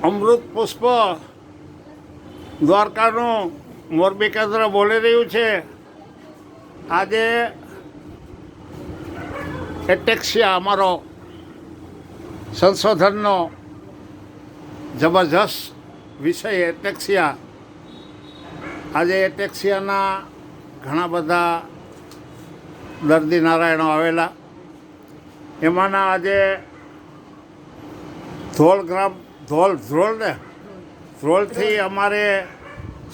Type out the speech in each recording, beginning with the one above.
અમૃત પુષ્પ દ્વારકાનું મોરબી કેન્દ્ર બોલી રહ્યું છે. આજે એટેક્સિયા અમારો સંશોધનનો જબરજસ્ત વિષય એટેક્સિયા. આજે એટેક્સિયાના ઘણા બધા દર્દી નારાયણો આવેલા. એમાંના આજે ધ્રોલથી અમારે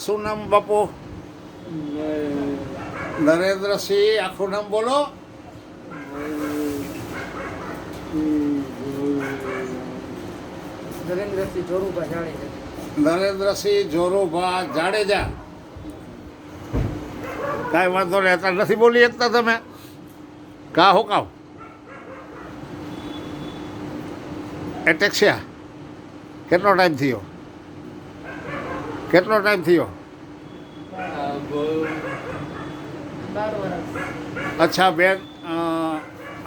શું નામ બાપુ? નરેન્દ્રસિંહ. આખું નામ બોલો. નરેન્દ્રસિંહ જોરુભા જાડેજા. કાંઈ વાંધો નહીં, અત્યારે નથી બોલી શકતા તમે? કા હો કાવ એટેક્સિયા કેટલો ટાઈમ થયો? અચ્છા બેન,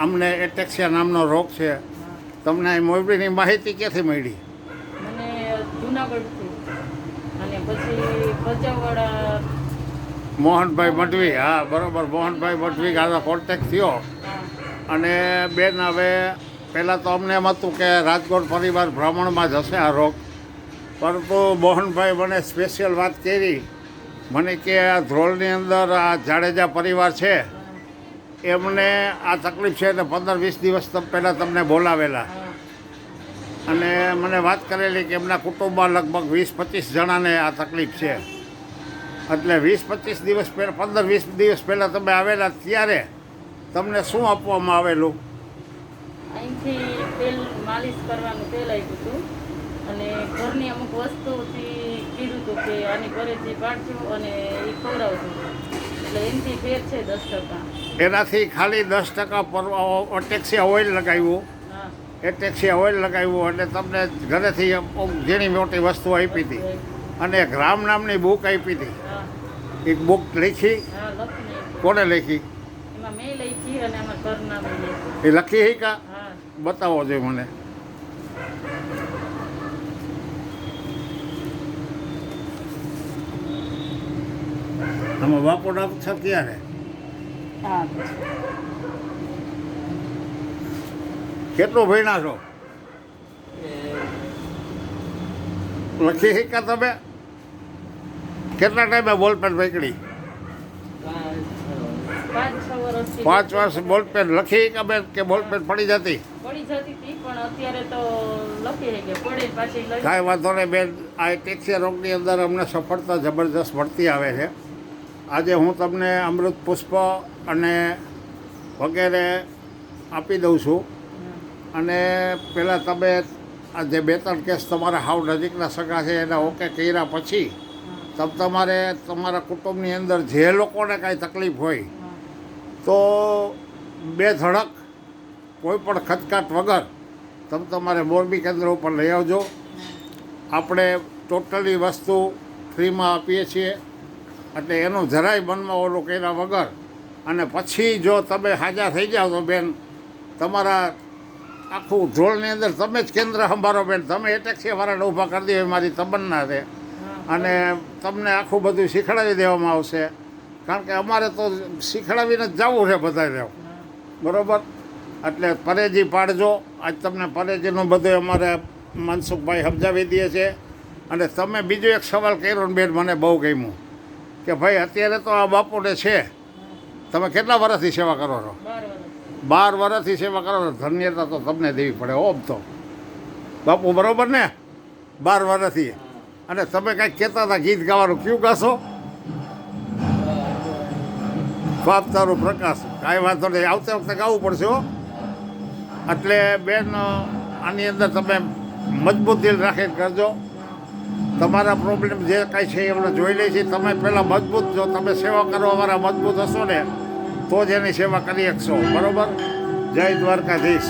અમને એટેક્સિયા નામનો રોગ છે. તમને મોરબીની માહિતી ક્યાંથી મળી? મને જુનાગઢથી અને પછી ભચાઉવાળા મોહનભાઈ મઢવી. હા બરાબર, મોહનભાઈ મઢવી ગાળો કોન્ટેક્ટ થયો. અને બેન હવે પહેલાં તો અમને એમ હતું કે રાજકોટ પરિવાર ભ્રમણમાં જ હશે આ રોગ, પરંતુ મોહનભાઈ મને સ્પેશિયલ વાત કરી. મને કે આ ધ્રોલની અંદર આ જાડેજા પરિવાર છે, એમને આ તકલીફ છે ને 15-20 દિવસ પહેલાં તમને બોલાવેલા. અને મને વાત કરેલી કે એમના કુટુંબમાં લગભગ 20-25 જણાને આ તકલીફ છે. એટલે 20-25 દિવસ પહેલાં, 15-20 દિવસ પહેલાં તમે આવેલા, ત્યારે તમને શું આપવામાં આવેલું? અહીંથી તેલ માલિશ કરવાનું તેલ આપ્યું હતું અને ઘરની અમુક વસ્તુથી કીધું હતું કે આની ઘરેથી પાડજો અને એ ખવડાવજો. એટલે એનાથી ફેર છે 10%. એનાથી ખાલી 10% એટેક્સિયા ઓઇલ લગાવ્યું. હા, એટેક્સિયા ઓઇલ લગાવ્યું અને તમને ઘરેથી ઝીણી મોટી વસ્તુ આપી હતી. અને ગ્રામ નામની બુક આપી હતી. હા, એક બુક લખી. હા લખીને કોને લખી? એમાં મેં લખી અને અમારા ઘરના મેં લખી. એ લખી હી કા? હા, બતાવો જોઈએ મને. આમાં બાપુના અક્ષર ક્યારે? હા. કેટલું ભણ્યા છો? લખી શીખા તમે? કેટલા ટાઈમે બોલપેન પકડી? 5-6 વર્ષથી 5 વર્ષ બોલપેન લખી કે બેન કે બોલપેન પડી જતી? પડી જતી હતી, પણ અત્યારે તો લખી કે પડે પાછી લઈ. કાંઈ વાંધો નહીં બેન, આ એટેક્સિયા રોગની અંદર અમને સફળતા જબરદસ્ત મળતી આવે છે. આજે હું તમને અમૃત પુષ્પ અને વગેરે આપી દઉં છું. અને પહેલાં તમે આ જે 2-3 કેસ તમારા હાવ નજીકના સગા છે એના ઓકે કર્યા પછી તમારે તમારા કુટુંબની અંદર જે લોકોને કાંઈ તકલીફ હોય તો 2 ધડક કોઈ પણ ખચકાટ વગર તમે તમારે મોરબી કેન્દ્ર ઉપર લઈ આવજો. આપણે ટોટલી વસ્તુ ફ્રીમાં આપીએ છીએ. એટલે એનું જરાય મનમાં ઓલું કર્યા વગર. અને પછી જો તમે હાજર થઈ જાઓ તો બેન, તમારા આખું ધ્રોળની અંદર તમે જ કેન્દ્ર સંભાળો બેન. તમે એટેક્સિયાવાળાને ઊભા કરી દો એ મારી તમન્ના છે. અને તમને આખું બધું શીખડાવી દેવામાં આવશે. કારણ કે અમારે તો શીખડાવીને જ જવું છે બધાને, બરાબર? એટલે પરેજી પાડજો. આજ તમને પરેજીનું બધું અમારે મનસુખભાઈ સમજાવી દે છે. અને તમે બીજો એક સવાલ કર્યો ને બેન, મને બહુ ગમ્યું કે ભાઈ અત્યારે તો આ બાપુને છે, તમે કેટલા વર્ષથી સેવા કરો છો? 12 વર્ષથી સેવા કરો છો. ધન્યતા તો તમને દેવી પડે ઓમ તો બાપુ, બરાબર ને? 12 વર્ષથી. અને તમે કાંઈક કહેતા હતા ગીત ગાવાનું, કયું ગાશો? બાપ તારું પ્રકાશ. કાંઈ વાંધો નહીં, આવતા વખતે ગાવું પડશે હો. એટલે બેન, આની અંદર તમે મજબૂત દિલ રાખીને કરજો. તમારા પ્રોબ્લેમ જે કાંઈ છે એમને જોઈ લે છે. તમે પહેલાં મજબૂત, જો તમે સેવા કરવાવાળા મજબૂત હશો ને તો જ એની સેવા કરી શકશો, બરાબર? જય દ્વારકાધીશ.